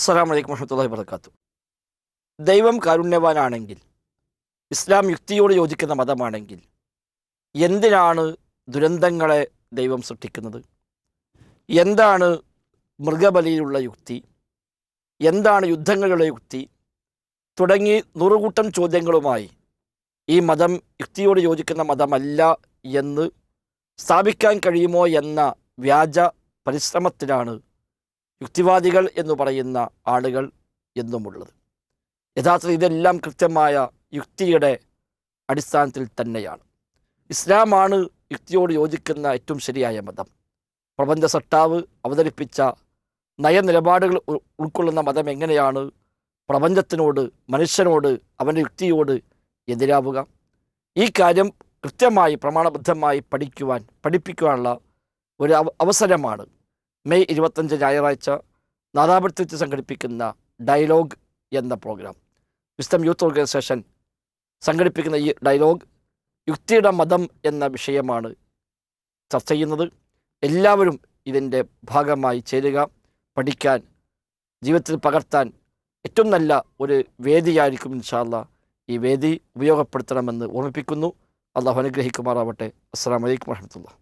അസ്സലാമു അലൈക്കും വറഹ്മത്തുള്ളാഹി വബറകാതുഹു. ദൈവം കാരുണ്യവാനാണെങ്കിൽ, ഇസ്ലാം യുക്തിയോട് യോജിക്കുന്ന മതമാണെങ്കിൽ, എന്തിനാണ് ദുരന്തങ്ങളെ ദൈവം സൃഷ്ടിക്കുന്നത്? എന്താണ് മൃഗബലിയിലുള്ള യുക്തി? എന്താണ് യുദ്ധങ്ങളുടെ യുക്തി? തുടങ്ങി നൂറുകൂട്ടം ചോദ്യങ്ങളുമായി ഈ മതം യുക്തിയോട് യോജിക്കുന്ന മതമല്ല എന്ന് സ്ഥാപിക്കാൻ കഴിയുമോ എന്ന വ്യാജ പരിശ്രമത്തിലാണ് യുക്തിവാദികൾ എന്ന് പറയുന്ന ആളുകൾ എന്നുമുള്ളത്. യഥാർത്ഥത്തിൽ ഇതെല്ലാം കൃത്യമായ യുക്തിയുടെ അടിസ്ഥാനത്തിൽ തന്നെയാണ്. ഇസ്ലാമാണ് യുക്തിയോട് യോജിക്കുന്ന ഏറ്റവും ശരിയായ മതം. പ്രപഞ്ച സട്ടാവ് അവതരിപ്പിച്ച നയനിലപാടുകൾ ഉൾക്കൊള്ളുന്ന മതം എങ്ങനെയാണ് പ്രപഞ്ചത്തിനോട്, മനുഷ്യനോട്, അവൻ്റെ യുക്തിയോട് എതിരാവുക? ഈ കാര്യം കൃത്യമായി പ്രമാണബദ്ധമായി പഠിപ്പിക്കുവാനുള്ള ഒരു അവസരമാണ് മെയ് 25 ഞായറാഴ്ച നാദാപുരത്ത് വെച്ച് സംഘടിപ്പിക്കുന്ന ഡയലോഗ് എന്ന പ്രോഗ്രാം. വിസ്ഡം യൂത്ത് ഓർഗനൈസേഷൻ സംഘടിപ്പിക്കുന്ന ഈ ഡയലോഗ് യുക്തിയുടെ മതം എന്ന വിഷയമാണ് ചർച്ച ചെയ്യുന്നത്. എല്ലാവരും ഇതിൻ്റെ ഭാഗമായി ചേരുക, പഠിക്കാൻ, ജീവിതത്തിൽ പകർത്താൻ ഏറ്റവും നല്ല ഒരു വേദിയായിരിക്കും ഇൻഷാ അല്ലാഹ്. ഈ വേദി ഉപയോഗപ്പെടുത്തണമെന്ന് ഓർമ്മിപ്പിക്കുന്നു. അള്ളാഹു അനുഗ്രഹിക്കുമാറാവട്ടെ. അസ്സലാമു അലൈക്കും വറഹ്മത്തുള്ളാഹി.